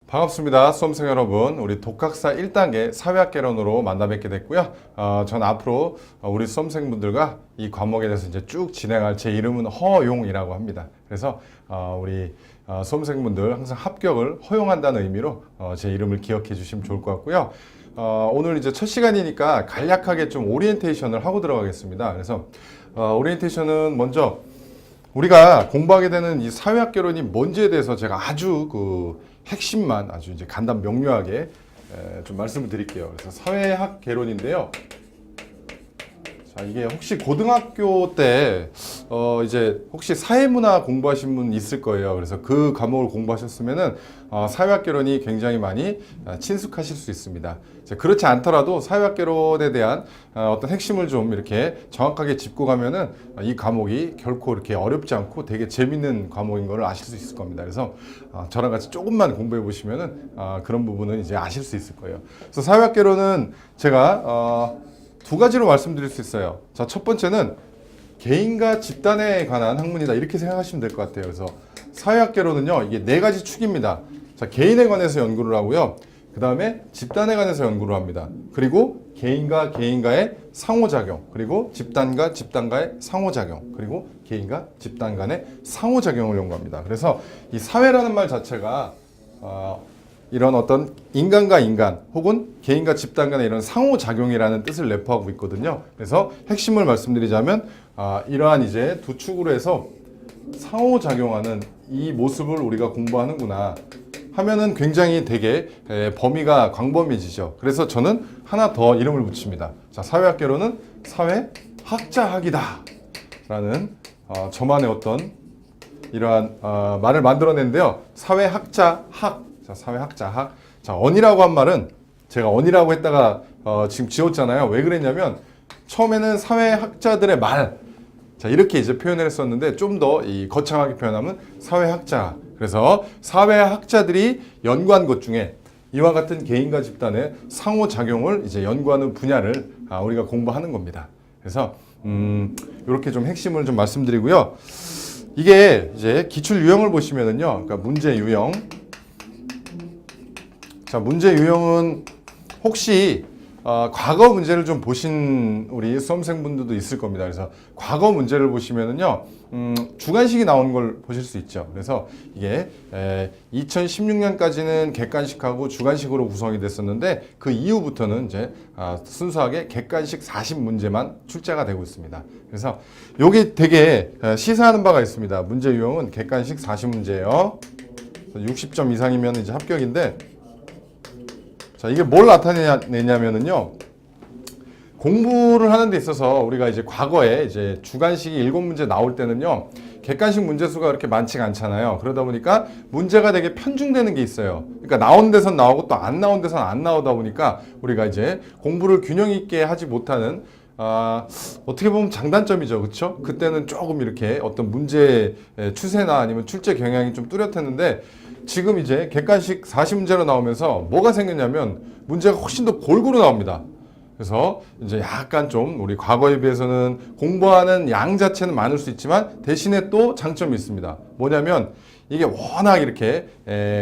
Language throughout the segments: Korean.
반갑습니다. 수험생 여러분. 우리 독학사 1단계 사회학개론으로 만나 뵙게 됐고요. 전 앞으로 우리 수험생분들과 이 과목에 대해서 이제 쭉 진행할 제 이름은 허용이라고 합니다. 그래서 우리 수험생분들 항상 합격을 허용한다는 의미로 제 이름을 기억해 주시면 좋을 것 같고요. 오늘 이제 첫 시간이니까 간략하게 좀 오리엔테이션을 하고 들어가겠습니다. 그래서 오리엔테이션은 먼저 우리가 공부하게 되는 이 사회학개론이 뭔지에 대해서 제가 아주 핵심만 아주 이제 간단 명료하게 좀 말씀을 드릴게요. 그래서 사회학개론인데요. 자, 이게 혹시 고등학교 때 이제 혹시 사회문화 공부하신 분 있을 거예요. 그래서 그 과목을 공부하셨으면은 사회학개론이 굉장히 많이 친숙하실 수 있습니다. 그렇지 않더라도 사회학개론에 대한 어떤 핵심을 좀 이렇게 정확하게 짚고 가면은 이 과목이 결코 이렇게 어렵지 않고 되게 재밌는 과목인 걸 아실 수 있을 겁니다. 그래서 저랑 같이 조금만 공부해 보시면은 그런 부분은 이제 아실 수 있을 거예요. 그래서 사회학개론은 제가 두 가지로 말씀드릴 수 있어요. 자, 첫 번째는 개인과 집단에 관한 학문이다 이렇게 생각하시면 될 것 같아요. 그래서 사회학개론은요, 이게 네 가지 축입니다. 자, 개인에 관해서 연구를 하고요. 그 다음에 집단에 관해서 연구를 합니다. 그리고 개인과 개인과의 상호작용, 그리고 집단과 집단과의 상호작용, 그리고 개인과 집단 간의 상호작용을 연구합니다. 그래서 이 사회라는 말 자체가 이런 어떤 인간과 인간 혹은 개인과 집단 간의 이런 상호작용이라는 뜻을 내포하고 있거든요. 그래서 핵심을 말씀드리자면 이러한 이제 두 축으로 해서 상호작용하는 이 모습을 우리가 공부하는구나 하면은 굉장히 되게 범위가 광범위해지죠. 그래서 저는 하나 더 이름을 붙입니다. 자, 사회학개론은 사회학자학이다 라는 저만의 어떤 이러한 말을 만들어낸데요. 사회학자학. 자, 사회학자학. 자, 언이라고 한 말은 제가 언이라고 했다가 지금 지웠잖아요. 왜 그랬냐면 처음에는 사회학자들의 말. 자, 이렇게 이제 표현을 했었는데 좀 더 이 거창하게 표현하면 사회학자. 그래서 사회학자들이 연구한 것 중에 이와 같은 개인과 집단의 상호작용을 이제 연구하는 분야를 우리가 공부하는 겁니다. 그래서 이렇게 좀 핵심을 좀 말씀드리고요. 이게 이제 기출 유형을 보시면은요. 그러니까 문제 유형. 자, 문제 유형은 혹시 과거 문제를 좀 보신 우리 수험생분들도 있을 겁니다. 그래서 과거 문제를 보시면은요, 주관식이 나오는 걸 보실 수 있죠. 그래서 이게 2016년까지는 객관식하고 주관식으로 구성이 됐었는데 그 이후부터는 이제 순수하게 객관식 40문제만 출제가 되고 있습니다. 그래서 여기 되게 시사하는 바가 있습니다. 문제 유형은 객관식 40문제예요. 60점 이상이면 이제 합격인데. 자, 이게 뭘 나타내냐면은요, 공부를 하는 데 있어서 우리가 이제 과거에 이제 주관식이 7문제 나올 때는요, 객관식 문제 수가 그렇게 많지가 않잖아요. 그러다 보니까 문제가 되게 편중되는 게 있어요. 그러니까 나온 데선 나오고 또 안 나온 데선 안 나오다 보니까 우리가 이제 공부를 균형 있게 하지 못하는 어떻게 보면 장단점이죠. 그렇죠? 그때는 조금 이렇게 어떤 문제 추세나 아니면 출제 경향이 좀 뚜렷했는데 지금 이제 객관식 40문제로 나오면서 뭐가 생겼냐면 문제가 훨씬 더 골고루 나옵니다. 그래서 이제 약간 좀 우리 과거에 비해서는 공부하는 양 자체는 많을 수 있지만 대신에 또 장점이 있습니다. 뭐냐면 이게 워낙 이렇게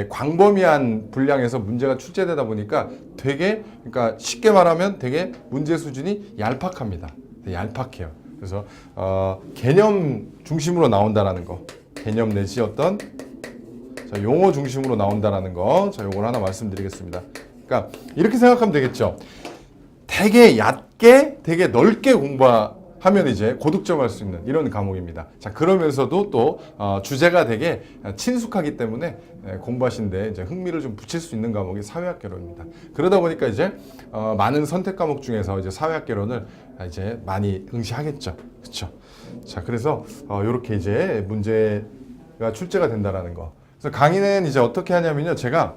광범위한 분량에서 문제가 출제되다 보니까 되게, 그러니까 쉽게 말하면 되게 문제 수준이 얄팍합니다. 되게 얄팍해요. 그래서 개념 중심으로 나온다라는 거, 개념 내지 어떤 자, 용어 중심으로 나온다라는 거, 자, 요걸 하나 말씀드리겠습니다. 그러니까 이렇게 생각하면 되겠죠. 되게 얕게, 되게 넓게 공부하면 이제 고득점할 수 있는 이런 과목입니다. 자, 그러면서도 또 주제가 되게 친숙하기 때문에 공부하시는데 이제 흥미를 좀 붙일 수 있는 과목이 사회학개론입니다. 그러다 보니까 이제 많은 선택 과목 중에서 이제 사회학개론을 이제 많이 응시하겠죠. 그렇죠? 자, 그래서 이렇게 이제 문제가 출제가 된다라는 거. 그래서 강의는 이제 어떻게 하냐면요. 제가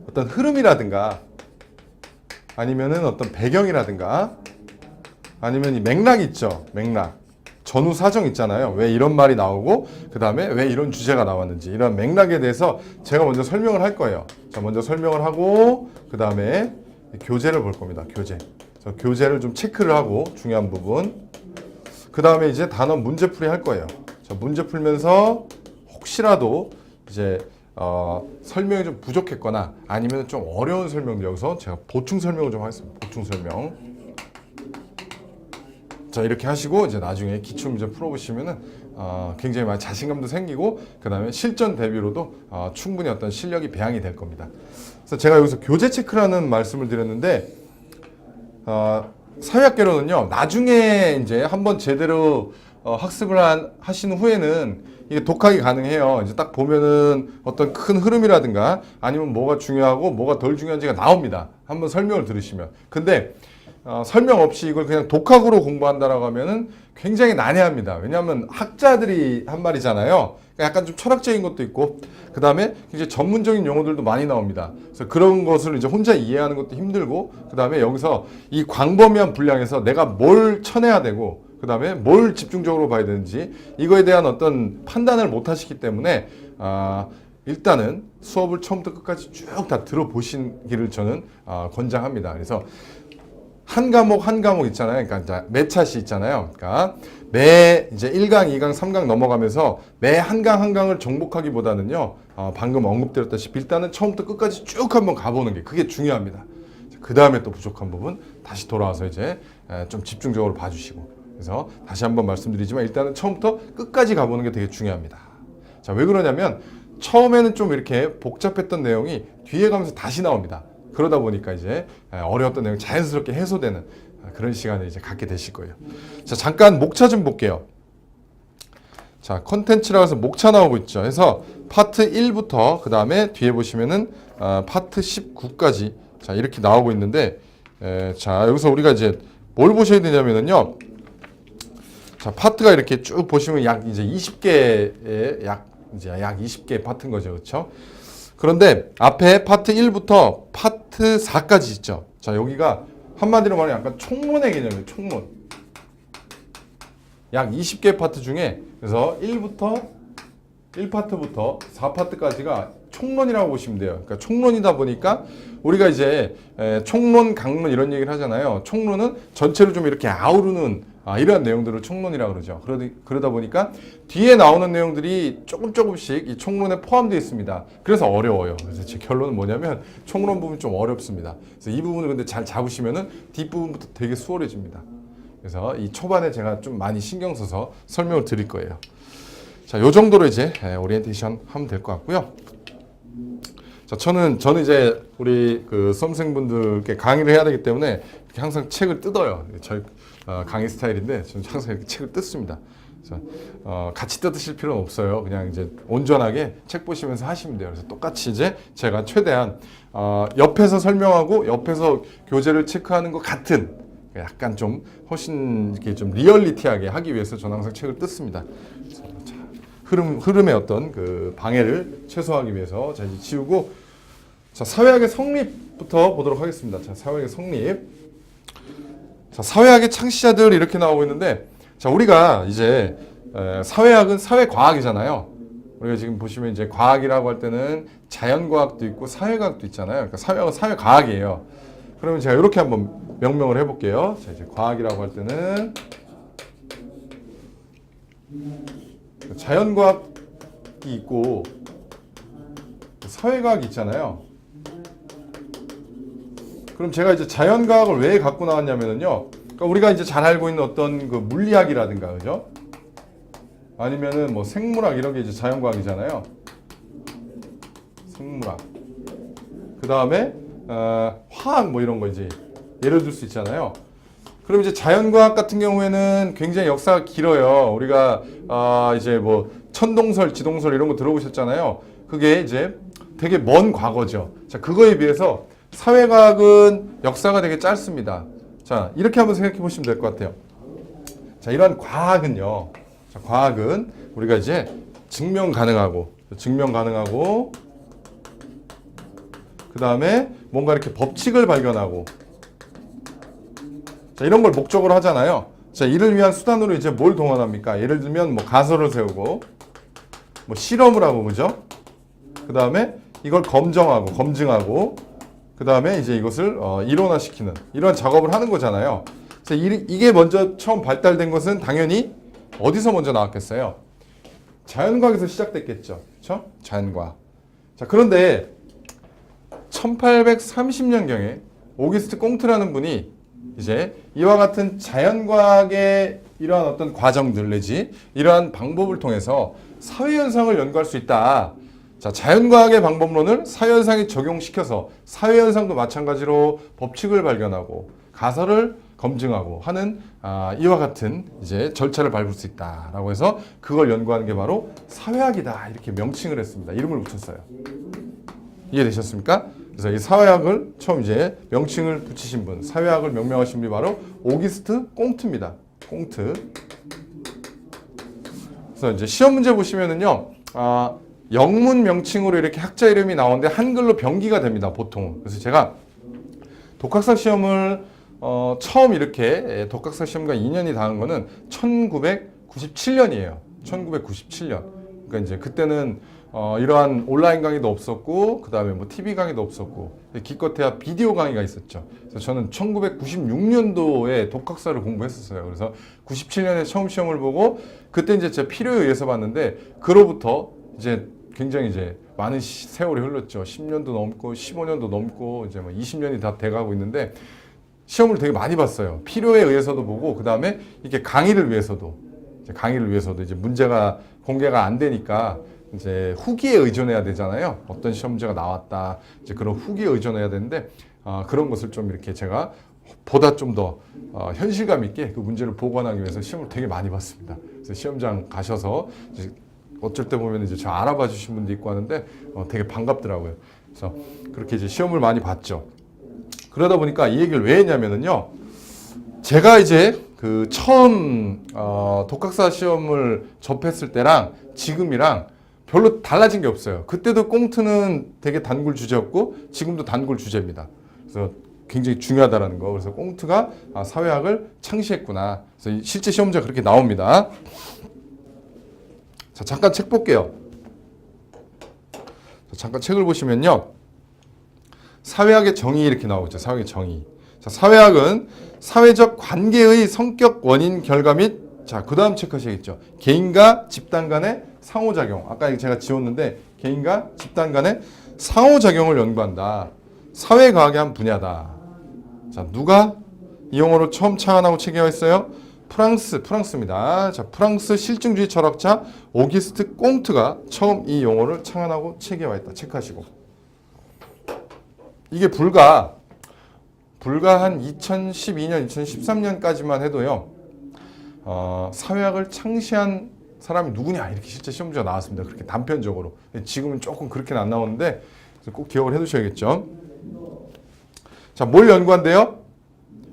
어떤 흐름이라든가 아니면은 어떤 배경이라든가 아니면 이 맥락 있죠. 맥락. 전후 사정 있잖아요. 왜 이런 말이 나오고 그 다음에 왜 이런 주제가 나왔는지 이런 맥락에 대해서 제가 먼저 설명을 할 거예요. 자, 먼저 설명을 하고 그 다음에 교재를 볼 겁니다. 교재. 그래서 교재를 좀 체크를 하고 중요한 부분. 그 다음에 이제 단원 문제풀이 할 거예요. 자, 문제 풀면서 혹시라도 이제 설명이 좀 부족했거나 아니면 좀 어려운 설명도 여기서 제가 보충 설명을 좀 하겠습니다. 보충 설명. 자, 이렇게 하시고 이제 나중에 기출 문제 풀어보시면은 굉장히 많이 자신감도 생기고 그 다음에 실전 대비로도 충분히 어떤 실력이 배양이 될 겁니다. 그래서 제가 여기서 교재 체크라는 말씀을 드렸는데 사회학개론은요 나중에 이제 한번 제대로 학습을 하신 후에는 이게 독학이 가능해요. 이제 딱 보면은 어떤 큰 흐름이라든가 아니면 뭐가 중요하고 뭐가 덜 중요한지가 나옵니다. 한번 설명을 들으시면. 근데 설명 없이 이걸 그냥 독학으로 공부한다라고 하면은 굉장히 난해합니다. 왜냐하면 학자들이 한 말이잖아요. 그러니까 약간 좀 철학적인 것도 있고, 그 다음에 이제 전문적인 용어들도 많이 나옵니다. 그래서 그런 것을 이제 혼자 이해하는 것도 힘들고, 그 다음에 여기서 이 광범위한 분량에서 내가 뭘 쳐내야 되고, 그 다음에 뭘 집중적으로 봐야 되는지 이거에 대한 어떤 판단을 못 하시기 때문에 일단은 수업을 처음부터 끝까지 쭉 다 들어보시기를 저는 권장합니다. 그래서 한 과목 있잖아요. 그러니까 이제 매 차시 있잖아요. 그러니까 매 이제 1강, 2강, 3강 넘어가면서 매 한 강 한 강을 정복하기보다는요. 방금 언급드렸다시피 일단은 처음부터 끝까지 쭉 한번 가보는 게 그게 중요합니다. 그 다음에 또 부족한 부분 다시 돌아와서 이제 좀 집중적으로 봐주시고. 그래서 다시 한번 말씀드리지만 일단은 처음부터 끝까지 가보는 게 되게 중요합니다. 자, 왜 그러냐면 처음에는 좀 이렇게 복잡했던 내용이 뒤에 가면서 다시 나옵니다. 그러다 보니까 이제 어려웠던 내용이 자연스럽게 해소되는 그런 시간을 이제 갖게 되실 거예요. 자, 잠깐 목차 좀 볼게요. 자, 컨텐츠라고 해서 목차 나오고 있죠. 그래서 파트 1부터 그 다음에 뒤에 보시면은 파트 19까지 자, 이렇게 나오고 있는데 자, 여기서 우리가 이제 뭘 보셔야 되냐면은요. 자, 파트가 이렇게 쭉 보시면 약 이제 20개의 약 20개의 파트인 거죠. 그렇죠? 그런데 앞에 파트 1부터 파트 4까지 있죠. 자, 여기가 한마디로 말하면 약간 총론의 개념이에요. 총론. 약 20개의 파트 중에 그래서 1파트부터 4파트까지가 총론이라고 보시면 돼요. 그러니까 총론이다 보니까 우리가 이제 총론, 강론 이런 얘기를 하잖아요. 총론은 전체를 좀 이렇게 아우르는 이러한 내용들을 총론이라고 그러죠. 그러다 보니까 뒤에 나오는 내용들이 조금씩 이 총론에 포함되어 있습니다. 그래서 어려워요. 그래서 제 결론은 뭐냐면 총론 부분 좀 어렵습니다. 그래서 이 부분을 근데 잘 잡으시면은 뒷부분부터 되게 수월해집니다. 그래서 이 초반에 제가 좀 많이 신경 써서 설명을 드릴 거예요. 자, 요 정도로 이제 오리엔테이션 하면 될 것 같고요. 자, 저는 이제 우리 그 수험생분들께 강의를 해야 되기 때문에 이렇게 항상 책을 뜯어요. 저희 강의 스타일인데 저는 항상 이렇게 책을 뜯습니다. 그래서 같이 뜯으실 필요는 없어요. 그냥 이제 온전하게 책 보시면서 하시면 돼요. 그래서 똑같이 이제 제가 최대한 옆에서 설명하고 옆에서 교재를 체크하는 것 같은 약간 좀 훨씬 이렇게 좀 리얼리티하게 하기 위해서 저는 항상 책을 뜯습니다. 그래서 자, 흐름의 어떤 그 방해를 최소화하기 위해서 자, 이제 지우고 자, 사회학의 성립부터 보도록 하겠습니다. 자, 사회학의 성립. 자, 사회학의 창시자들 이렇게 나오고 있는데 자, 우리가 이제 사회학은 사회과학이잖아요. 우리가 지금 보시면 이제 과학이라고 할 때는 자연과학도 있고 사회과학도 있잖아요. 그러니까 사회학은 사회과학이에요. 그러면 제가 이렇게 한번 명명을 해볼게요. 자, 이제 과학이라고 할 때는 자연과학이 있고 사회과학이 있잖아요. 그럼 제가 이제 자연과학을 왜 갖고 나왔냐면요. 그러니까 우리가 이제 잘 알고 있는 어떤 그 물리학이라든가, 그죠? 아니면은 뭐 생물학 이런 게 이제 자연과학이잖아요. 생물학. 그 다음에 화학 뭐 이런 거 이제 예를 들 수 있잖아요. 그럼 이제 자연과학 같은 경우에는 굉장히 역사가 길어요. 우리가 이제 뭐 천동설, 지동설 이런 거 들어보셨잖아요. 그게 이제 되게 먼 과거죠. 자, 그거에 비해서 사회과학은 역사가 되게 짧습니다. 자, 이렇게 한번 생각해 보시면 될 것 같아요. 자, 이러한 과학은요. 자, 과학은 우리가 이제 증명 가능하고 그 다음에 뭔가 이렇게 법칙을 발견하고 자, 이런 걸 목적으로 하잖아요. 자, 이를 위한 수단으로 이제 뭘 동원합니까? 예를 들면 뭐 가설을 세우고 뭐 실험을 하고, 그죠? 그 다음에 이걸 검증하고 그 다음에 이제 이것을 이론화시키는 이런 작업을 하는 거잖아요. 자, 이게 먼저 처음 발달된 것은 당연히 어디서 먼저 나왔겠어요? 자연과학에서 시작됐겠죠. 그렇죠? 자연과학. 자, 그런데 1830년경에 오기스트 꽁트라는 분이 이제 이와 같은 자연과학의 이러한 어떤 과정들 내지 이러한 방법을 통해서 사회현상을 연구할 수 있다. 자, 자연과학의 방법론을 사회현상에 적용시켜서 사회현상도 마찬가지로 법칙을 발견하고 가설을 검증하고 하는 이와 같은 이제 절차를 밟을 수 있다라고 해서 그걸 연구하는 게 바로 사회학이다 이렇게 명칭을 했습니다. 이름을 붙였어요. 이해되셨습니까? 그래서 이 사회학을 처음 이제 명칭을 붙이신 분, 사회학을 명명하신 분이 바로 오기스트 꽁트입니다. 꽁트. 그래서 이제 시험 문제 보시면은요, 영문 명칭으로 이렇게 학자 이름이 나오는데 한글로 병기가 됩니다, 보통. 그래서 제가 독학사 시험을 처음 이렇게 독학사 시험과 인연이 닿은 거는 1997년이에요. 1997년. 그러니까 이제 그때는 이러한 온라인 강의도 없었고, 그 다음에 뭐 TV 강의도 없었고, 기껏해야 비디오 강의가 있었죠. 그래서 저는 1996년도에 독학사를 공부했었어요. 그래서 97년에 처음 시험을 보고, 그때 이제 제 필요에 의해서 봤는데, 그로부터 이제 굉장히 이제 많은 세월이 흘렀죠. 10년도 넘고, 15년도 넘고, 이제 뭐 20년이 다 돼가고 있는데, 시험을 되게 많이 봤어요. 필요에 의해서도 보고, 그 다음에 이게 강의를 위해서도 이제 문제가 공개가 안 되니까, 이제 후기에 의존해야 되잖아요. 어떤 시험 문제가 나왔다. 이제 그런 후기에 의존해야 되는데 그런 것을 좀 이렇게 제가 보다 좀 더 현실감 있게 그 문제를 보관하기 위해서 시험을 되게 많이 봤습니다. 그래서 시험장 가셔서 이제 어쩔 때 보면 이제 저 알아봐 주신 분도 있고 하는데 되게 반갑더라고요. 그래서 그렇게 이제 시험을 많이 봤죠. 그러다 보니까 이 얘기를 왜 했냐면은요. 제가 이제 그 처음 독학사 시험을 접했을 때랑 지금이랑 별로 달라진 게 없어요. 그때도 꽁트는 되게 단골 주제였고 지금도 단골 주제입니다. 그래서 굉장히 중요하다는 거. 그래서 꽁트가 사회학을 창시했구나. 그래서 실제 시험 문제가 그렇게 나옵니다. 자, 잠깐 책 볼게요. 자, 잠깐 책을 보시면요. 사회학의 정의 이렇게 나오죠. 사회학의 정의. 자, 사회학은 사회적 관계의 성격, 원인, 결과 및 자, 그 다음 체크하셔야겠죠. 개인과 집단 간의 상호작용. 아까 제가 지웠는데 개인과 집단 간의 상호작용을 연구한다. 사회과학의 한 분야다. 자, 누가 이 용어를 처음 창안하고 체계화했어요? 프랑스입니다. 자, 프랑스 실증주의 철학자 오기스트 꽁트가 처음 이 용어를 창안하고 체계화했다. 체크하시고. 이게 불과 한 2012년, 2013년까지만 해도요. 사회학을 창시한 사람이 누구냐 이렇게 실제 시험 문제가 나왔습니다. 그렇게 단편적으로. 지금은 조금 그렇게는 안 나오는데 꼭 기억을 해두셔야겠죠. 자, 뭘 연구한대요?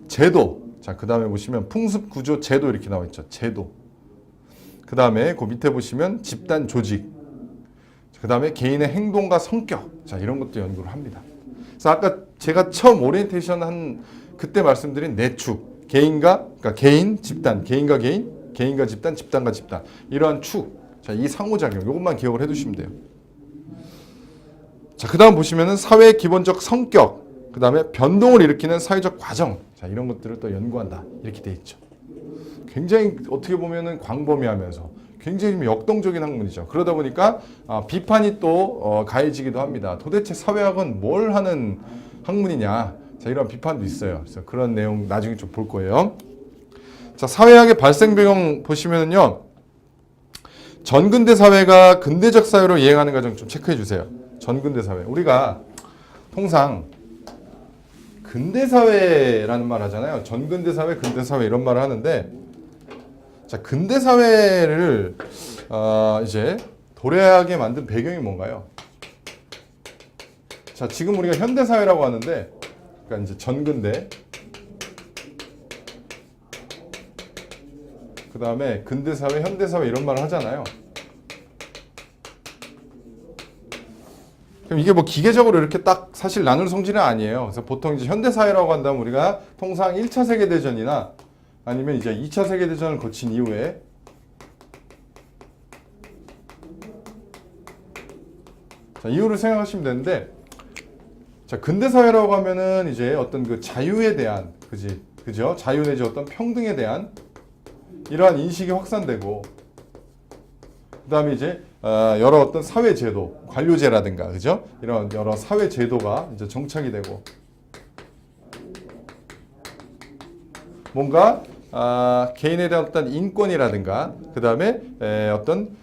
제도. 자, 그 다음에 보시면 풍습, 구조, 제도 이렇게 나와 있죠. 제도. 그 다음에 그 밑에 보시면 집단 조직. 그 다음에 개인의 행동과 성격. 자, 이런 것도 연구를 합니다. 그래서 아까 제가 처음 오리엔테이션 한 그때 말씀드린 네 축. 그러니까 개인, 집단, 개인과 개인, 개인과 집단, 집단과 집단. 이러한 축. 자, 이 상호작용. 이것만 기억을 해두시면 돼요. 자, 그 다음 보시면은 사회의 기본적 성격. 그 다음에 변동을 일으키는 사회적 과정. 자, 이런 것들을 또 연구한다. 이렇게 돼 있죠. 굉장히 어떻게 보면은 광범위하면서 굉장히 역동적인 학문이죠. 그러다 보니까 비판이 또 가해지기도 합니다. 도대체 사회학은 뭘 하는 학문이냐. 자, 이런 비판도 있어요. 그래서 그런 내용 나중에 좀 볼 거예요. 자, 사회학의 발생 배경 보시면은요. 전근대 사회가 근대적 사회로 이행하는 과정 좀 체크해 주세요. 전근대 사회. 우리가 통상 근대 사회라는 말 하잖아요. 전근대 사회, 근대 사회 이런 말을 하는데 자, 근대 사회를 이제 도래하게 만든 배경이 뭔가요? 자, 지금 우리가 현대 사회라고 하는데 그러니까 이제 전근대 그 다음에 근대사회, 현대사회 이런 말을 하잖아요. 그럼 이게 뭐 기계적으로 이렇게 딱 사실 나눌 성질은 아니에요. 그래서 보통 이제 현대사회라고 한다면 우리가 통상 1차 세계대전이나 아니면 이제 2차 세계대전을 거친 이후에 자, 이유를 생각하시면 되는데 자, 근대사회라고 하면은 이제 어떤 그 자유에 대한 그죠? 자유 내지 어떤 평등에 대한 이러한 인식이 확산되고 그다음에 이제 여러 어떤 사회 제도, 관료제라든가 그죠? 이런 여러 사회 제도가 이제 정착이 되고 뭔가 개인에 대한 어떤 인권이라든가 그다음에 어떤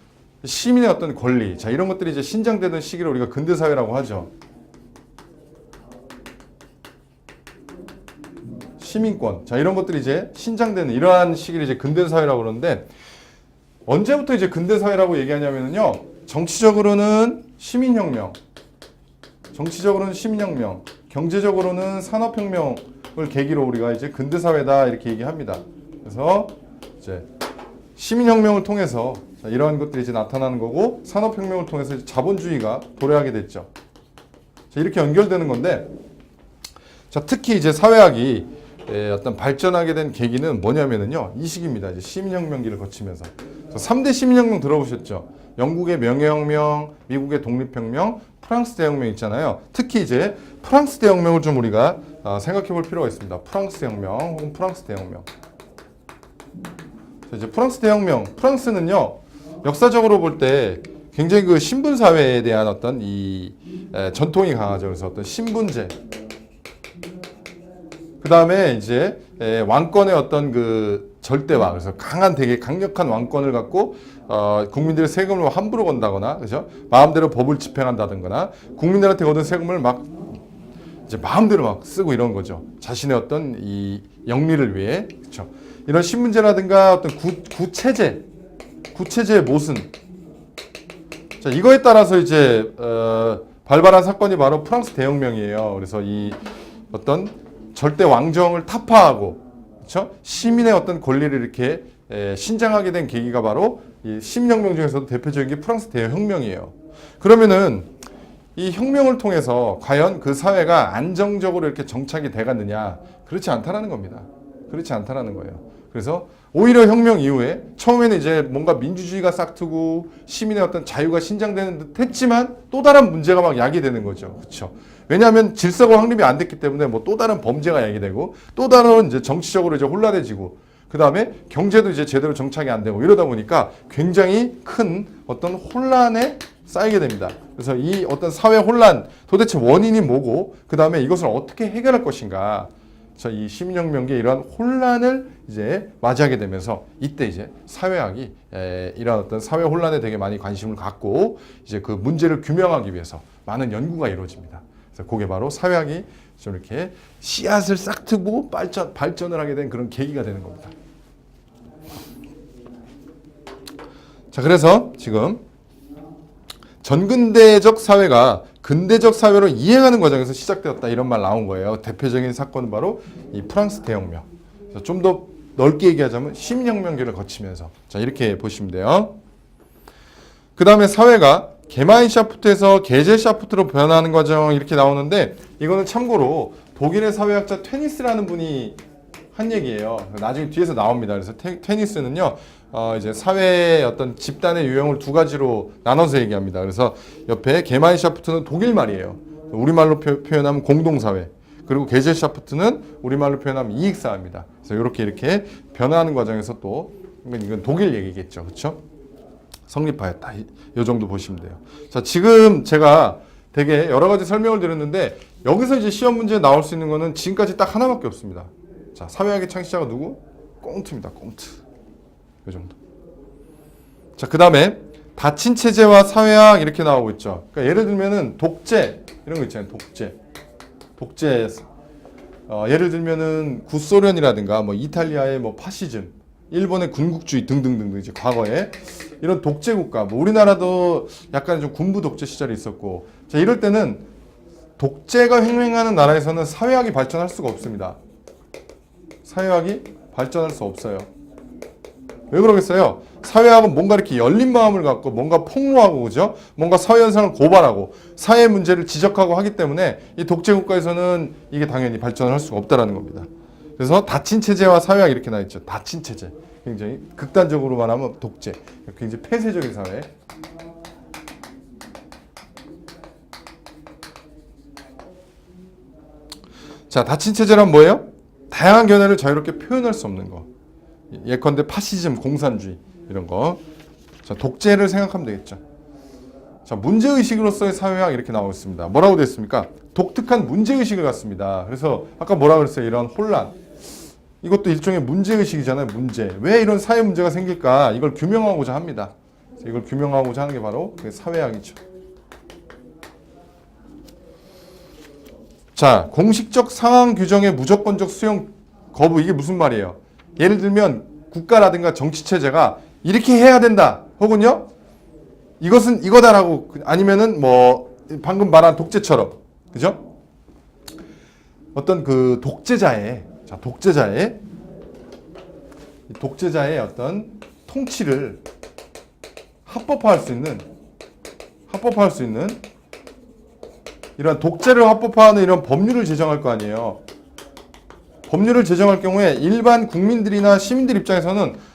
시민의 어떤 권리, 자 이런 것들이 이제 신장되던 시기를 우리가 근대 사회라고 하죠. 시민권, 자 이런 것들이 이제 신장되는 이러한 시기를 이제 근대 사회라고 그러는데 언제부터 이제 근대 사회라고 얘기하냐면요, 정치적으로는 시민혁명, 경제적으로는 산업혁명을 계기로 우리가 이제 근대 사회다 이렇게 얘기합니다. 그래서 이제 시민혁명을 통해서 이러한 것들이 이제 나타나는 거고 산업혁명을 통해서 이제 자본주의가 도래하게 됐죠. 자, 이렇게 연결되는 건데, 자 특히 이제 사회학이 어떤 발전하게 된 계기는 뭐냐면은요, 이 시기입니다. 이제 시민혁명기를 거치면서 3대 시민혁명 들어보셨죠? 영국의 명예혁명, 미국의 독립혁명, 프랑스 대혁명 있잖아요. 특히 이제 프랑스 대혁명을 좀 우리가 생각해 볼 필요가 있습니다. 프랑스 혁명 혹은 프랑스 대혁명. 이제 프랑스 대혁명, 프랑스는요 역사적으로 볼 때 굉장히 그 신분 사회에 대한 어떤 이 전통이 강하죠. 그래서 어떤 신분제, 그 다음에 이제 왕권의 어떤 그 절대화, 그래서 강한 되게 강력한 왕권을 갖고 국민들의 세금을 함부로 건다거나, 그죠? 마음대로 법을 집행한다든가, 국민들한테 거둔 세금을 막 이제 마음대로 막 쓰고 이런 거죠. 자신의 어떤 이 영리를 위해, 그렇죠? 이런 신분제라든가 어떤 구체제의 모순. 자, 이거에 따라서 이제 발발한 사건이 바로 프랑스 대혁명이에요. 그래서 이 어떤 절대 왕정을 타파하고, 그렇죠? 시민의 어떤 권리를 이렇게 신장하게 된 계기가 바로 이 시민혁명 중에서도 대표적인 게 프랑스 대혁명이에요. 그러면은 이 혁명을 통해서 과연 그 사회가 안정적으로 이렇게 정착이 돼갔느냐? 그렇지 않다라는 겁니다. 그렇지 않다라는 거예요. 그래서 오히려 혁명 이후에 처음에는 이제 뭔가 민주주의가 싹트고 시민의 어떤 자유가 신장되는 듯 했지만 또 다른 문제가 막 야기되는 거죠. 그렇죠? 왜냐하면 질서가 확립이 안 됐기 때문에 뭐 또 다른 범죄가 야기되고 또 다른 이제 정치적으로 이제 혼란해지고 그 다음에 경제도 이제 제대로 정착이 안 되고 이러다 보니까 굉장히 큰 어떤 혼란에 쌓이게 됩니다. 그래서 이 어떤 사회 혼란 도대체 원인이 뭐고 그 다음에 이것을 어떻게 해결할 것인가. 이 시민혁명기의 이러한 혼란을 이제 맞이하게 되면서 이때 이제 사회학이 이러한 어떤 사회 혼란에 되게 많이 관심을 갖고 이제 그 문제를 규명하기 위해서 많은 연구가 이루어집니다. 그래서 그게 바로 사회학이 좀 이렇게 씨앗을 싹 트고 발전을 하게 된 그런 계기가 되는 겁니다. 자, 그래서 지금 전근대적 사회가 근대적 사회로 이행하는 과정에서 시작되었다 이런 말 나온 거예요. 대표적인 사건은 바로 이 프랑스 대혁명. 좀 더 넓게 얘기하자면 시민혁명기를 거치면서, 자 이렇게 보시면 돼요. 그 다음에 사회가 게마인샤프트에서 게젤샤프트로 변화하는 과정 이렇게 나오는데, 이거는 참고로 독일의 사회학자 테니스라는 분이 한 얘기예요. 나중에 뒤에서 나옵니다. 그래서 테니스는요, 이제 사회의 어떤 집단의 유형을 두 가지로 나눠서 얘기합니다. 그래서 옆에 게마인샤프트는 독일 말이에요. 우리말로 표현하면 공동사회. 그리고 게젤샤프트는 우리말로 표현하면 이익사회입니다. 그래서 이렇게 변화하는 과정에서 또 이건 독일 얘기겠죠, 그렇죠? 성립하였다. 이 정도 보시면 돼요. 자, 지금 제가 되게 여러 가지 설명을 드렸는데 여기서 이제 시험 문제에 나올 수 있는 거는 지금까지 딱 하나밖에 없습니다. 자, 사회학의 창시자가 누구? 꽁트입니다. 꽁트. 이 정도. 자, 그 다음에 닫힌 체제와 사회학 이렇게 나오고 있죠. 그러니까 예를 들면은 독재 이런 거 있잖아요. 독재. 예를 들면은 구소련이라든가 뭐 이탈리아의 뭐 파시즘, 일본의 군국주의 등등등 이제 과거에 이런 독재 국가, 뭐 우리나라도 약간 좀 군부 독재 시절이 있었고, 자 이럴 때는 독재가 횡행하는 나라에서는 사회학이 발전할 수가 없습니다. 사회학이 발전할 수 없어요. 왜 그러겠어요? 사회학은 뭔가 이렇게 열린 마음을 갖고 뭔가 폭로하고, 그죠? 뭔가 사회 현상을 고발하고 사회 문제를 지적하고 하기 때문에 이 독재 국가에서는 이게 당연히 발전을 할 수가 없다라는 겁니다. 그래서 닫힌 체제와 사회학 이렇게 나와 있죠. 닫힌 체제. 굉장히 극단적으로 말하면 독재. 굉장히 폐쇄적인 사회. 자, 닫힌 체제란 뭐예요? 다양한 견해를 자유롭게 표현할 수 없는 거. 예컨대 파시즘, 공산주의 이런 거. 자, 독재를 생각하면 되겠죠. 자, 문제의식으로서의 사회학 이렇게 나오고 있습니다. 뭐라고 되어 있습니까? 독특한 문제의식을 갖습니다. 그래서 아까 뭐라 그랬어요? 이런 혼란. 이것도 일종의 문제의식이잖아요. 문제. 왜 이런 사회 문제가 생길까? 이걸 규명하고자 합니다. 이걸 규명하고자 하는 게 바로 사회학이죠. 자, 공식적 상황 규정의 무조건적 수용 거부. 이게 무슨 말이에요? 예를 들면 국가라든가 정치체제가 이렇게 해야 된다. 혹은요, 이것은 이거다라고, 아니면은 뭐 방금 말한 독재처럼, 그죠? 어떤 그 독재자의 어떤 통치를 합법화할 수 있는 이런 독재를 합법화하는 이런 법률을 제정할 거 아니에요. 법률을 제정할 경우에 일반 국민들이나 시민들 입장에서는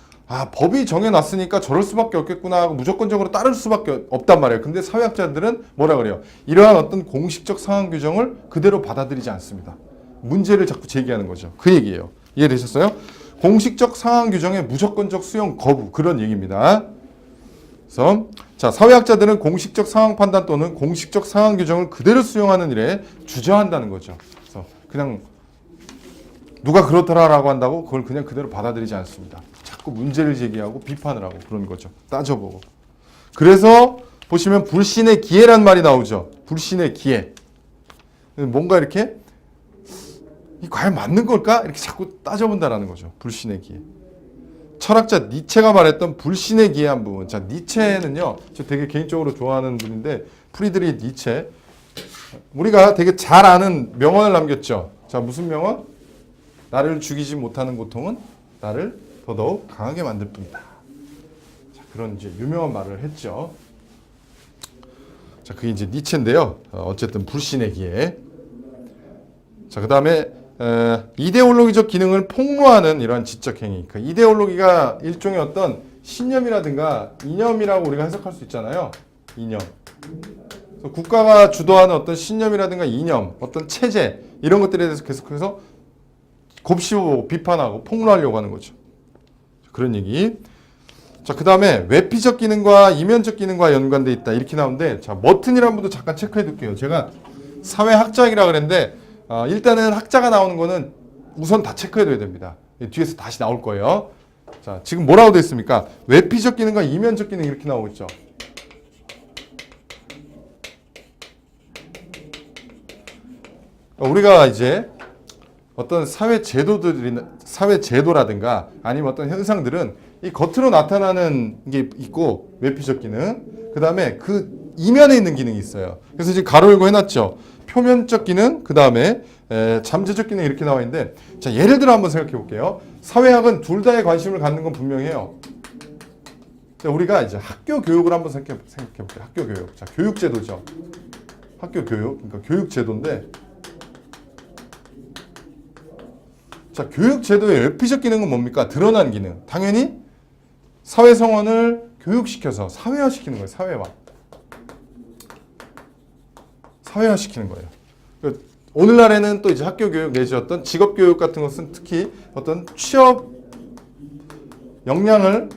법이 정해놨으니까 저럴 수밖에 없겠구나 하고 무조건적으로 따를 수밖에 없단 말이에요. 근데 사회학자들은 뭐라 그래요? 이러한 어떤 공식적 상황 규정을 그대로 받아들이지 않습니다. 문제를 자꾸 제기하는 거죠. 그 얘기예요. 이해되셨어요? 공식적 상황 규정의 무조건적 수용 거부, 그런 얘기입니다. 그래서 자, 사회학자들은 공식적 상황 판단 또는 공식적 상황 규정을 그대로 수용하는 일에 주저한다는 거죠. 그래서 그냥 누가 그렇더라라고 한다고 그걸 그냥 그대로 받아들이지 않습니다. 자꾸 문제를 제기하고 비판을 하고 그런 거죠. 따져보고. 그래서 보시면 불신의 기회란 말이 나오죠. 불신의 기회. 뭔가 이렇게 이 과연 맞는 걸까? 이렇게 자꾸 따져본다라는 거죠. 불신의 기회. 철학자 니체가 말했던 불신의 기회한 부분. 자, 니체는요, 저 되게 개인적으로 좋아하는 분인데, 프리드리히 니체. 우리가 되게 잘 아는 명언을 남겼죠. 자, 무슨 명언? 나를 죽이지 못하는 고통은 나를 더더욱 강하게 만들 뿐이다. 자, 그런 이제 유명한 말을 했죠. 자, 그게 이제 니체인데요. 어쨌든 불신의 기회. 자, 그 다음에 이데올로기적 기능을 폭로하는 이러한 지적 행위. 그 이데올로기가 일종의 어떤 신념이라든가 이념이라고 우리가 해석할 수 있잖아요. 이념. 그래서 국가가 주도하는 어떤 신념이라든가 이념, 어떤 체제 이런 것들에 대해서 계속해서 곱씹어보고 비판하고 폭로하려고 하는 거죠. 그런 얘기. 자, 그 다음에 외피적 기능과 이면적 기능과 연관돼 있다 이렇게 나오는데, 자, 머튼이라는 분도 잠깐 체크해 둘게요. 제가 사회학자이라 그랬는데 일단은 학자가 나오는 거는 우선 다 체크해둬야 됩니다. 뒤에서 다시 나올 거예요. 자, 지금 뭐라고 되어 있습니까? 외피적 기능과 이면적 기능 이렇게 나오고 있죠. 우리가 이제 어떤 사회 제도라든가 아니면 어떤 현상들은 이 겉으로 나타나는 게 있고 외피적 기능, 그 다음에 그 이면에 있는 기능이 있어요. 그래서 지금 가로 열고 해놨죠. 표면적 기능, 그 다음에 잠재적 기능 이렇게 나와 있는데, 자, 예를 들어 한번 생각해 볼게요. 사회학은 둘 다의 관심을 갖는 건 분명해요. 자, 우리가 이제 학교 교육을 한번 생각해 볼게요. 학교 교육. 자, 교육제도죠. 학교 교육, 그러니까 교육제도인데, 자, 교육제도의 외피적 기능은 뭡니까? 드러난 기능. 당연히 사회성원을 교육시켜서 사회화시키는 거예요. 사회화시키는 거예요. 오늘날에는 또 이제 학교 교육 내지 어떤 직업 교육 같은 것은 특히 어떤 취업 역량을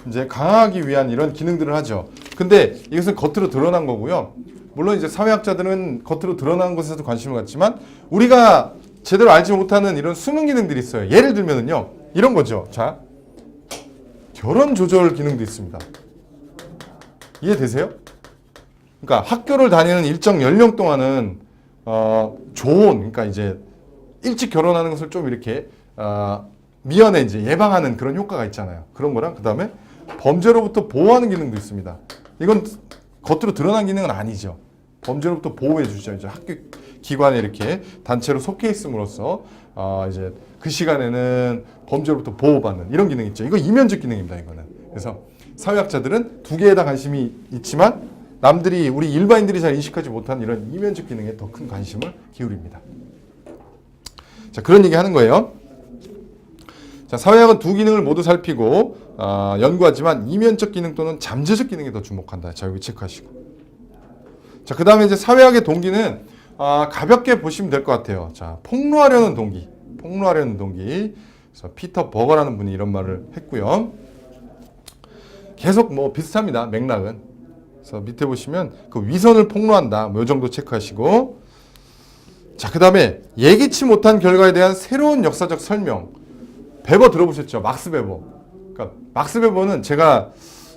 이제 강화하기 위한 이런 기능들을 하죠. 근데 이것은 겉으로 드러난 거고요. 물론 이제 사회학자들은 겉으로 드러난 것에도 관심을 갖지만 우리가 제대로 알지 못하는 이런 숨은 기능들이 있어요. 예를 들면은요, 이런 거죠. 자, 결혼 조절 기능도 있습니다. 이해되세요? 그러니까 학교를 다니는 일정 연령 동안은 좋은, 그러니까 이제 일찍 결혼하는 것을 좀 이렇게 미연에 이제 예방하는 그런 효과가 있잖아요. 그런 거랑 그 다음에 범죄로부터 보호하는 기능도 있습니다. 이건 겉으로 드러난 기능은 아니죠. 범죄로부터 보호해 주죠. 이제 학교 기관에 이렇게 단체로 속해 있음으로써 이제 그 시간에는 범죄로부터 보호받는 이런 기능이 있죠. 이거 이면적 기능입니다. 이거는. 그래서 사회학자들은 두 개에 다 관심이 있지만 남들이 우리 일반인들이 잘 인식하지 못한 이런 이면적 기능에 더 큰 관심을 기울입니다. 자, 그런 얘기 하는 거예요. 자, 사회학은 두 기능을 모두 살피고 연구하지만 이면적 기능 또는 잠재적 기능에 더 주목한다. 자, 여기 체크하시고. 자, 그 다음에 이제 사회학의 동기는 가볍게 보시면 될 것 같아요. 자, 폭로하려는 동기. 그래서 피터 버거라는 분이 이런 말을 했고요. 계속 뭐 비슷합니다. 맥락은. 그래서 밑에 보시면 그 위선을 폭로한다. 뭐 이 정도 체크하시고. 자, 그 다음에 예기치 못한 결과에 대한 새로운 역사적 설명. 베버 들어보셨죠? 막스 베버. 그러니까 막스 베버는 제가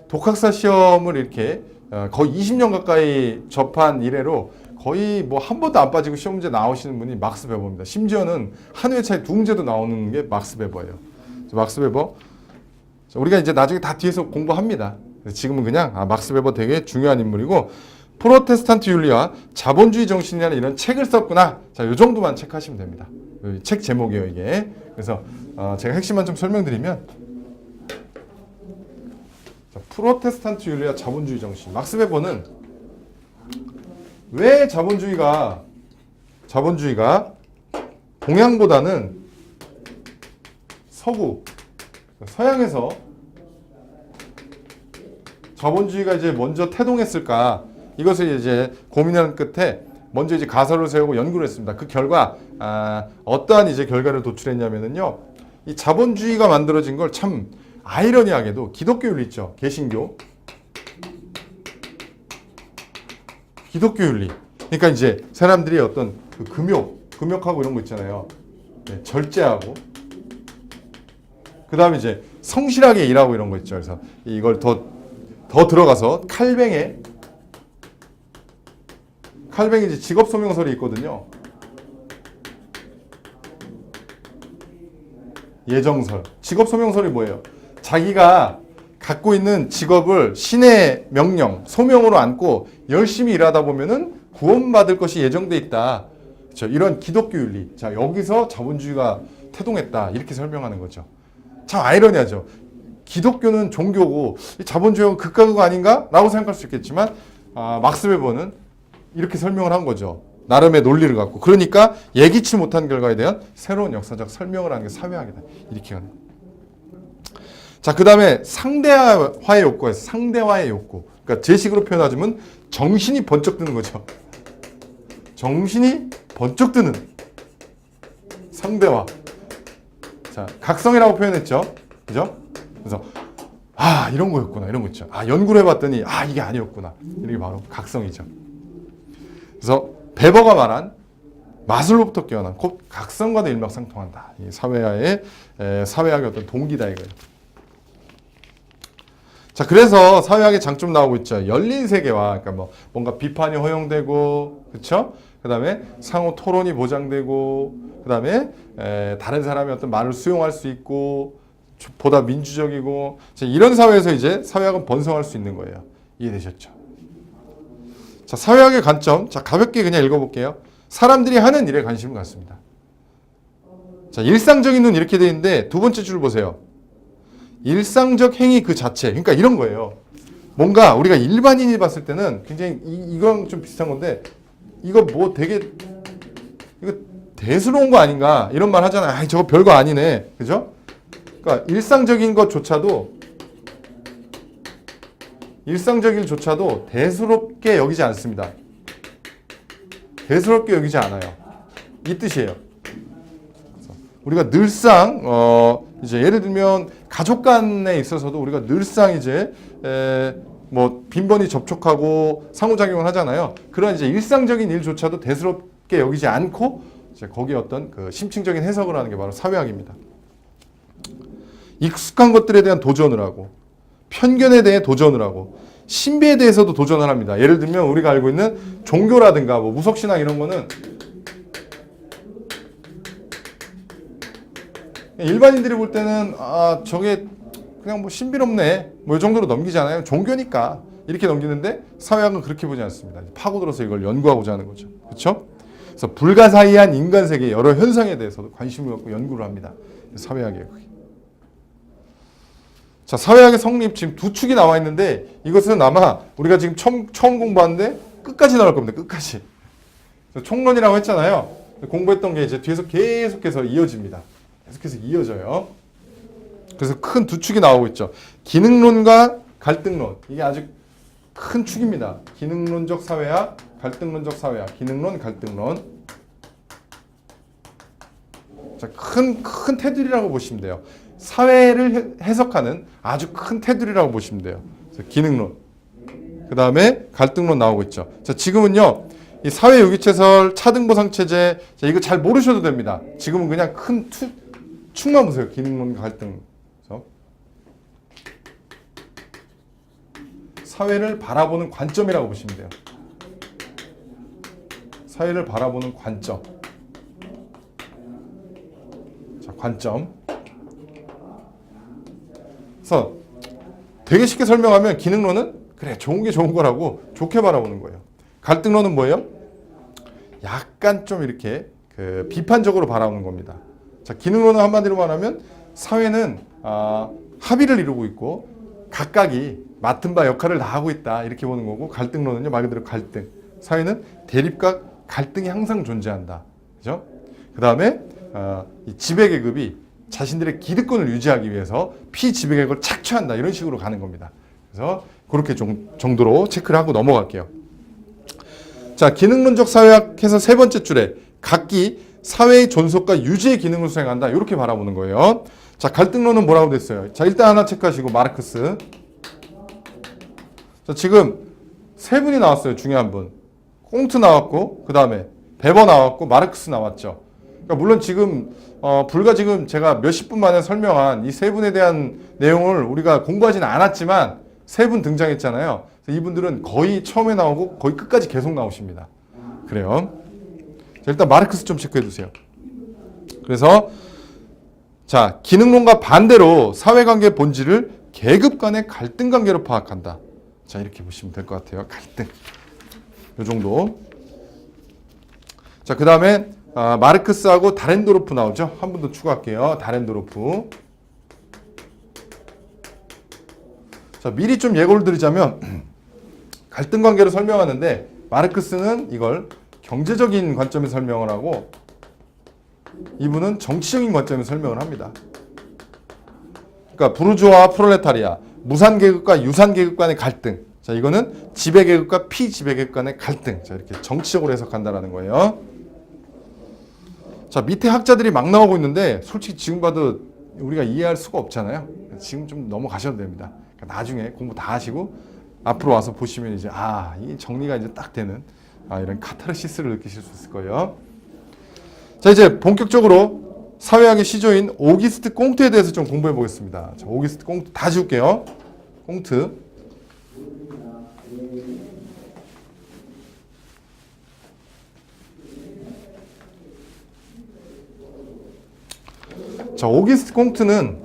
독학사 시험을 이렇게 거의 20년 가까이 접한 이래로 거의 뭐 한 번도 안 빠지고 시험 문제 나오시는 분이 막스 베버입니다. 심지어는 한 회 차에 두 문제도 나오는 게 막스 베버예요. 막스 베버. 우리가 이제 나중에 다 뒤에서 공부합니다. 지금은 그냥 막스 베버 되게 중요한 인물이고, 프로테스탄트 윤리와 자본주의 정신이라는 이런 책을 썼구나. 자, 이 정도만 체크하시면 됩니다. 책 제목이에요, 이게. 그래서 제가 핵심만 좀 설명드리면, 자, 프로테스탄트 윤리와 자본주의 정신. 막스 베버는 왜 자본주의가 동양보다는 서양에서 자본주의가 이제 먼저 태동했을까? 이것을 이제 고민하는 끝에 먼저 이제 가설을 세우고 연구를 했습니다. 그 결과 어떠한 이제 결과를 도출했냐면은요, 이 자본주의가 만들어진 걸 참 아이러니하게도 기독교 윤리 있죠, 개신교, 기독교 윤리. 그러니까 이제 사람들이 어떤 그 금욕하고 이런 거 있잖아요. 네, 절제하고. 그 다음에 이제 성실하게 일하고 이런 거 있죠. 그래서 이걸 더 들어가서 칼뱅에 이제 직업 소명설이 있거든요. 예정설. 직업 소명설이 뭐예요? 자기가 갖고 있는 직업을 신의 명령, 소명으로 안고 열심히 일하다 보면은 구원받을 것이 예정돼 있다. 그렇죠? 이런 기독교 윤리. 자, 여기서 자본주의가 태동했다. 이렇게 설명하는 거죠. 참 아이러니하죠. 기독교는 종교고 자본주의가 극과 극 아닌가? 라고 생각할 수 있겠지만 막스 베버는 이렇게 설명을 한 거죠. 나름의 논리를 갖고. 그러니까 예기치 못한 결과에 대한 새로운 역사적 설명을 하는 게 사회학이다. 이렇게 하는 거예요. 자, 그 다음에 상대화의 욕구에서 상대화의 욕구. 그러니까 제 식으로 표현하자면 정신이 번쩍 드는 거죠. 정신이 번쩍 드는 상대화. 자, 각성이라고 표현했죠. 그죠? 그래서 이런 거였구나. 이런 거 있죠. 연구를 해봤더니 이게 아니었구나. 이게 바로 각성이죠. 그래서 베버가 말한 마슬로부터 깨어난 곧 각성과도 일맥상통한다. 이 사회학의 어떤 동기다 이거예요. 자, 그래서 사회학의 장점 나오고 있죠. 열린 세계와, 그러니까 뭐 뭔가 비판이 허용되고, 그렇죠? 그다음에 상호 토론이 보장되고, 그다음에 다른 사람의 어떤 말을 수용할 수 있고, 보다 민주적이고, 이런 사회에서 이제 사회학은 번성할 수 있는 거예요. 이해되셨죠? 자, 사회학의 관점, 자, 가볍게 그냥 읽어볼게요. 사람들이 하는 일에 관심을 갖습니다. 자, 일상적인 눈 이렇게 돼 있는데 두 번째 줄 보세요. 일상적 행위 그 자체. 그러니까 이런 거예요. 뭔가 우리가 일반인이 봤을 때는 굉장히 이거랑 좀 비슷한 건데, 이거 뭐 되게 이거 대수로운 거 아닌가 이런 말 하잖아요. 저거 별거 아니네. 그죠? 그러니까 일상적인 것조차도 대수롭게 여기지 않습니다. 대수롭게 여기지 않아요. 이 뜻이에요. 우리가 늘상 이제 예를 들면 가족 간에 있어서도 우리가 늘상 이제 뭐 빈번히 접촉하고 상호작용을 하잖아요. 그런 이제 일상적인 일조차도 대수롭게 여기지 않고 이제 거기에 어떤 그 심층적인 해석을 하는 게 바로 사회학입니다. 익숙한 것들에 대한 도전을 하고, 편견에 대해 도전을 하고, 신비에 대해서도 도전을 합니다. 예를 들면 우리가 알고 있는 종교라든가 뭐 무속신앙 이런 거는 일반인들이 볼 때는 저게 그냥 뭐 신비롭네 뭐 이 정도로 넘기잖아요. 종교니까 이렇게 넘기는데 사회학은 그렇게 보지 않습니다. 파고들어서 이걸 연구하고자 하는 거죠. 그렇죠? 그래서 불가사의한 인간 세계의 여러 현상에 대해서도 관심을 갖고 연구를 합니다. 사회학이에요. 그게. 자, 사회학의 성립 지금 두 축이 나와 있는데 이것은 아마 우리가 지금 처음 공부하는데 끝까지 나올 겁니다. 끝까지. 총론이라고 했잖아요. 공부했던 게 이제 뒤에서 계속해서 이어집니다. 계속해서 이어져요. 그래서 큰 두 축이 나오고 있죠. 기능론과 갈등론. 이게 아주 큰 축입니다. 기능론적 사회학, 갈등론적 사회학. 기능론, 갈등론. 자, 큰 테두리라고 보시면 돼요. 사회를 해석하는 아주 큰 테두리라고 보시면 돼요. 기능론. 그 다음에 갈등론 나오고 있죠. 자, 지금은요, 이 사회 유기체설, 차등보상체제, 자, 이거 잘 모르셔도 됩니다. 지금은 그냥 큰 축만 보세요. 기능론, 갈등. 그래서 사회를 바라보는 관점이라고 보시면 돼요. 사회를 바라보는 관점. 자, 관점. 그래서 되게 쉽게 설명하면 기능론은 그래, 좋은 게 좋은 거라고 좋게 바라보는 거예요. 갈등론은 뭐예요? 약간 좀 이렇게 비판적으로 바라보는 겁니다. 자, 기능론은 한마디로 말하면 사회는 합의를 이루고 있고 각각이 맡은 바 역할을 다 하고 있다 이렇게 보는 거고, 갈등론은요 말 그대로 갈등. 사회는 대립과 갈등이 항상 존재한다. 그죠? 그 다음에 이 지배계급이 자신들의 기득권을 유지하기 위해서 피지배계급을 착취한다 이런 식으로 가는 겁니다. 그래서 그렇게 정도로 체크를 하고 넘어갈게요. 자, 기능론적 사회학에서 세 번째 줄에 각기 사회의 존속과 유지의 기능을 수행한다 이렇게 바라보는 거예요. 자, 갈등론은 뭐라고 됐어요? 자, 일단 하나 체크하시고 마르크스. 자, 지금 세 분이 나왔어요. 중요한 분. 꽁트 나왔고 그 다음에 베버 나왔고 마르크스 나왔죠. 그러니까 물론 지금 불과 지금 제가 몇십 분 만에 설명한 이 세 분에 대한 내용을 우리가 공부하지는 않았지만 세 분 등장했잖아요. 이분들은 거의 처음에 나오고 거의 끝까지 계속 나오십니다. 그래요. 자, 일단 마르크스 좀 체크해 주세요. 그래서 자, 기능론과 반대로 사회관계의 본질을 계급 간의 갈등 관계로 파악한다. 자, 이렇게 보시면 될 것 같아요. 갈등. 이 정도. 자, 그 다음에 마르크스하고 다렌도르프 나오죠. 한 분 더 추가할게요. 다렌도르프. 자, 미리 좀 예고를 드리자면 갈등 관계를 설명하는데 마르크스는 이걸 경제적인 관점에서 설명을 하고 이분은 정치적인 관점에서 설명을 합니다. 그러니까 부르주아와 프롤레타리아, 무산계급과 유산계급 간의 갈등. 자, 이거는 지배계급과 피지배계급 간의 갈등. 자, 이렇게 정치적으로 해석한다라는 거예요. 자, 밑에 학자들이 막 나오고 있는데 솔직히 지금 봐도 우리가 이해할 수가 없잖아요. 지금 좀 넘어가셔도 됩니다. 그러니까 나중에 공부 다 하시고 앞으로 와서 보시면 이제 이 정리가 이제 딱 되는 이런 카타르시스를 느끼실 수 있을 거예요. 자, 이제 본격적으로 사회학의 시조인 오기스트 꽁트에 대해서 좀 공부해 보겠습니다. 자, 오기스트 꽁트 다 지울게요. 꽁트. 자, 오기스트 꽁트는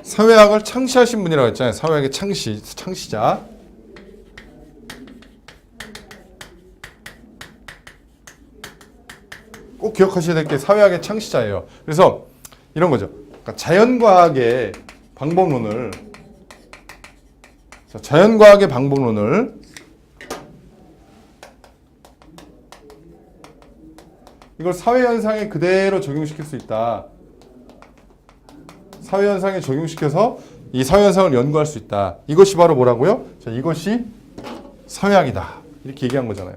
사회학을 창시하신 분이라고 했잖아요. 사회학의 창시자. 꼭 기억하셔야 될 게 사회학의 창시자예요. 그래서 이런 거죠. 그러니까 자연과학의 방법론을 이걸 사회현상에 그대로 적용시킬 수 있다. 사회현상에 적용시켜서 이 사회현상을 연구할 수 있다. 이것이 바로 뭐라고요? 자, 이것이 사회학이다. 이렇게 얘기한 거잖아요.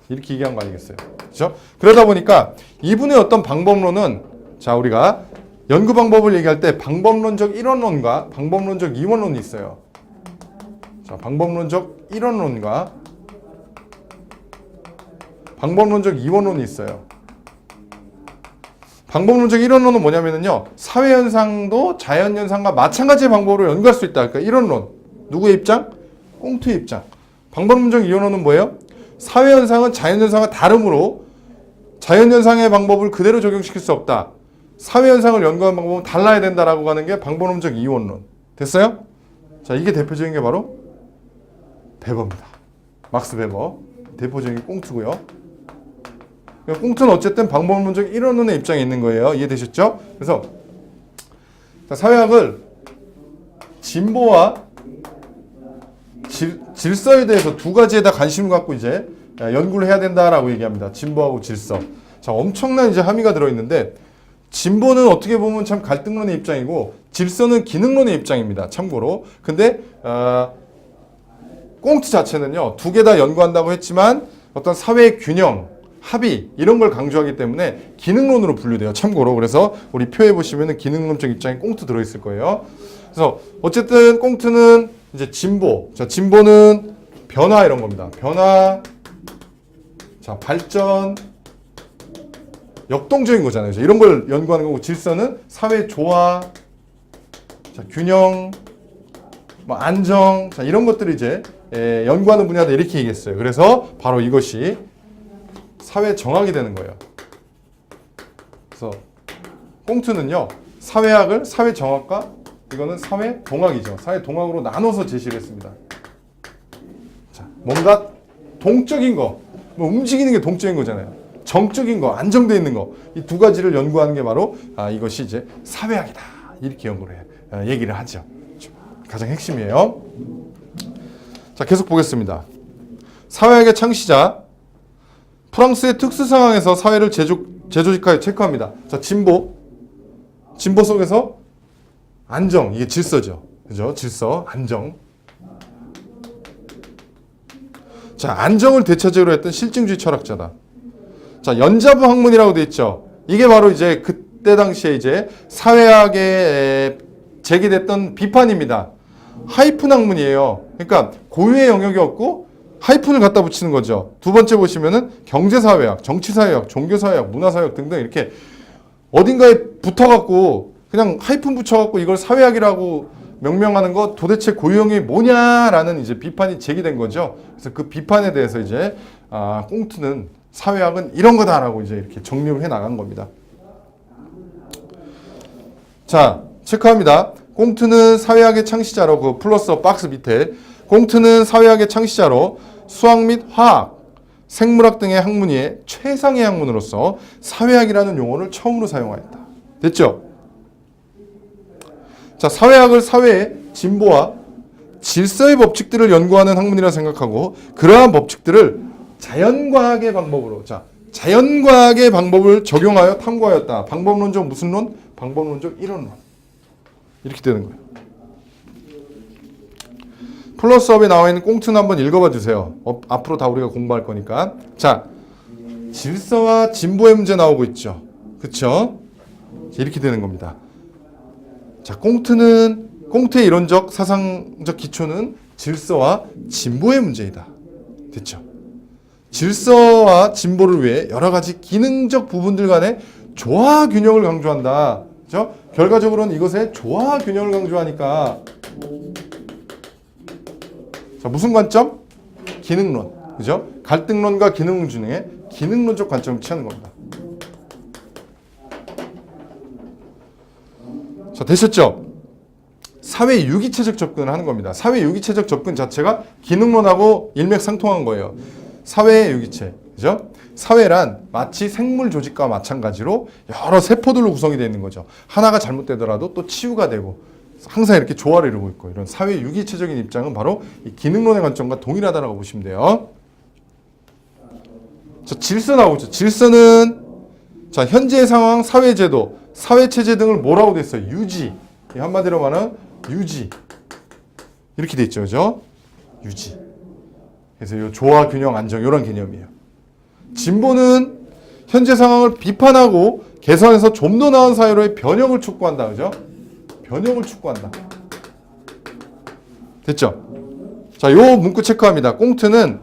이렇게 얘기한 거 아니겠어요? 그렇죠? 그러다 보니까 이분의 어떤 방법론은, 자, 우리가 연구 방법을 얘기할 때 방법론적 1원론과 방법론적 2원론이 있어요. 자, 방법론적 1원론과 방법론적 2원론이 있어요. 방법론적 1원론은 뭐냐면요, 사회현상도 자연현상과 마찬가지의 방법으로 연구할 수 있다. 그러니까 1원론. 누구의 입장? 꽁트의 입장. 방법론적 2원론은 뭐예요? 사회현상은 자연현상과 다르므로 자연현상의 방법을 그대로 적용시킬 수 없다. 사회현상을 연구하는 방법은 달라야 된다라고 하는 게 방법론적 2원론. 됐어요? 자, 이게 대표적인 게 바로 베버입니다. 막스 베버. 대표적인 꽁트고요. 꽁트는 어쨌든 방법론적 1원론의 입장에 있는 거예요. 이해되셨죠? 그래서 자, 사회학을 진보와 질서에 대해서 두 가지에 다 관심을 갖고 이제 연구를 해야 된다라고 얘기합니다. 진보하고 질서. 자, 엄청난 이제 함의가 들어있는데, 진보는 어떻게 보면 참 갈등론의 입장이고 질서는 기능론의 입장입니다. 참고로. 근데 꽁트 자체는요, 두 개 다 연구한다고 했지만 어떤 사회의 균형, 합의 이런 걸 강조하기 때문에 기능론으로 분류돼요. 참고로. 그래서 우리 표에 보시면은 기능론적 입장에 꽁트 들어있을 거예요. 그래서 어쨌든 꽁트는 이제 진보. 자, 진보는 변화 이런 겁니다. 변화, 자, 발전, 역동적인 거잖아요. 이런 걸 연구하는 거고, 질서는 사회 조화, 자, 균형, 뭐 안정, 자, 이런 것들을 이제 연구하는 분야다 이렇게 얘기했어요. 그래서 바로 이것이 사회 정학이 되는 거예요. 그래서 꽁트는요, 사회학을 사회 정학과 이거는 사회 동학이죠. 사회 동학으로 나눠서 제시를 했습니다. 자, 뭔가 동적인 거, 뭐 움직이는 게 동적인 거잖아요. 정적인 거, 안정되어 있는 거, 이 두 가지를 연구하는 게 바로 이것이 이제 사회학이다. 이렇게 얘기를 하죠. 가장 핵심이에요. 자, 계속 보겠습니다. 사회학의 창시자, 프랑스의 특수 상황에서 사회를 재조직하여 체크합니다. 자, 진보 속에서 안정, 이게 질서죠. 그죠? 질서, 안정. 자, 안정을 대체적으로 했던 실증주의 철학자다. 자, 연자부 학문이라고 되어 있죠. 이게 바로 이제 그때 당시에 이제 사회학에 제기됐던 비판입니다. 하이픈 학문이에요. 그러니까 고유의 영역이 없고 하이픈을 갖다 붙이는 거죠. 두 번째 보시면은 경제사회학, 정치사회학, 종교사회학, 문화사회학 등등 이렇게 어딘가에 붙어갖고 그냥 하이픈 붙여갖고 이걸 사회학이라고 명명하는 거 도대체 고유 영역이 뭐냐라는 이제 비판이 제기된 거죠. 그래서 그 비판에 대해서 이제 꽁트는 사회학은 이런 거다라고 이제 이렇게 정립을 해 나간 겁니다. 자, 체크합니다. 꽁트는 사회학의 창시자로 그 플러스 박스 밑에 꽁트는 사회학의 창시자로 수학 및 화학, 생물학 등의 학문의 최상의 학문으로서 사회학이라는 용어를 처음으로 사용하였다. 됐죠? 자, 사회학을 사회의 진보와 질서의 법칙들을 연구하는 학문이라 생각하고 그러한 법칙들을 자연과학의 방법으로, 자, 자연과학의 방법을 적용하여 탐구하였다. 방법론적 무슨 론? 방법론적 이론론. 이렇게 되는 거예요. 플러스업에 나와 있는 꽁트는 한번 읽어봐 주세요. 앞으로 다 우리가 공부할 거니까. 자, 질서와 진보의 문제 나오고 있죠. 그쵸? 이렇게 되는 겁니다. 자, 꽁트의 이론적 사상적 기초는 질서와 진보의 문제이다. 됐죠? 질서와 진보를 위해 여러 가지 기능적 부분들 간의 조화 균형을 강조한다. 그죠? 결과적으로는 이것의 조화 균형을 강조하니까 자, 무슨 관점? 기능론. 그죠? 갈등론과 기능론 중에 기능론적 관점을 취하는 겁니다. 자, 되셨죠? 사회 유기체적 접근을 하는 겁니다. 사회 유기체적 접근 자체가 기능론하고 일맥상통한 거예요. 사회의 유기체. 그죠? 사회란 마치 생물 조직과 마찬가지로 여러 세포들로 구성이 되어 있는 거죠. 하나가 잘못되더라도 또 치유가 되고 항상 이렇게 조화를 이루고 있고 이런 사회 유기체적인 입장은 바로 이 기능론의 관점과 동일하다라고 보시면 돼요. 자, 질서 나오죠. 질서는 자, 현재의 상황, 사회제도, 사회체제 등을 뭐라고 돼 있어요? 유지. 한마디로 말하면 유지. 이렇게 돼 있죠. 그죠? 유지. 그래서 이 조화, 균형, 안정 이런 개념이에요. 진보는 현재 상황을 비판하고 개선해서 좀 더 나은 사회로의 변형을 촉구한다. 그죠? 변형을 촉구한다. 됐죠? 자, 요 문구 체크합니다. 꽁트는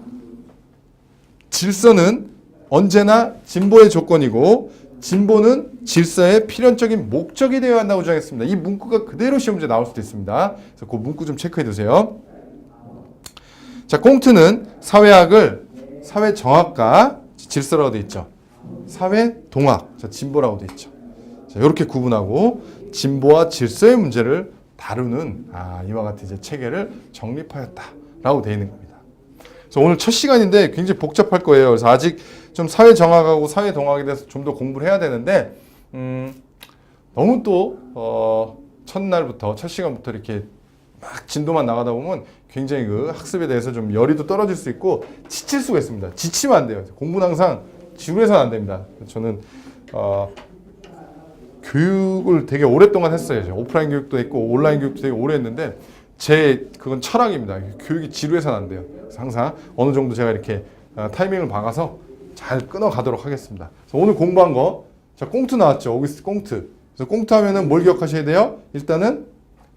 질서는 언제나 진보의 조건이고 진보는 질서의 필연적인 목적이 되어야 한다고 주장했습니다. 이 문구가 그대로 시험 문제 나올 수도 있습니다. 그래서 그 문구 좀 체크해 두세요. 자, 꽁트는 사회학을 사회 정학과 질서라고 되어 있죠. 사회 동학, 자, 진보라고 되어 있죠. 자, 이렇게 구분하고 진보와 질서의 문제를 다루는 이와 같은 이제 체계를 정립하였다라고 되어 있는 겁니다. 그래서 오늘 첫 시간인데 굉장히 복잡할 거예요. 그래서 아직 좀 사회 정학하고 사회 동학에 대해서 좀 더 공부를 해야 되는데 너무 또 첫날부터 첫 시간부터 이렇게 막 진도만 나가다 보면 굉장히 그 학습에 대해서 좀 열의도 떨어질 수 있고 지칠 수가 있습니다. 지치면 안 돼요. 공부는 항상 지루해서는 안 됩니다. 저는 교육을 되게 오랫동안 했어요. 오프라인 교육도 했고 온라인 교육도 되게 오래 했는데 그건 철학입니다. 교육이 지루해서는 안 돼요. 그래서 항상 어느 정도 제가 이렇게 타이밍을 박아서 잘 끊어가도록 하겠습니다. 그래서 오늘 공부한 거, 자, 꽁트 나왔죠. 오기스트 꽁트. 그래서 꽁트 하면은 뭘 기억하셔야 돼요? 일단은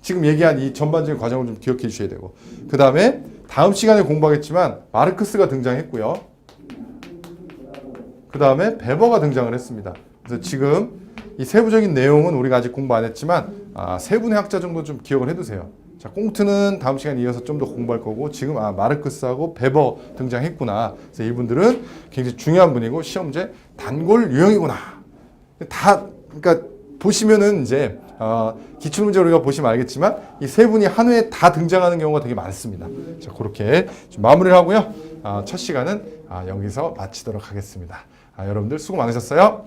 지금 얘기한 이 전반적인 과정을 좀 기억해 주셔야 되고, 그 다음에 다음 시간에 공부하겠지만 마르크스가 등장했고요. 그 다음에 베버가 등장을 했습니다. 그래서 지금 이 세부적인 내용은 우리가 아직 공부 안 했지만 세분의 학자 정도 좀 기억을 해두세요. 자, 꽁트는 다음 시간에 이어서 좀 더 공부할 거고, 지금 마르크스하고 베버 등장했구나. 그래서 이분들은 굉장히 중요한 분이고 시험 문제 단골 유형이구나. 다 그러니까 보시면은 이제 기출문제 우리가 보시면 알겠지만 이 세 분이 한 회에 다 등장하는 경우가 되게 많습니다. 자, 그렇게 좀 마무리를 하고요. 첫 시간은 여기서 마치도록 하겠습니다. 여러분들 수고 많으셨어요.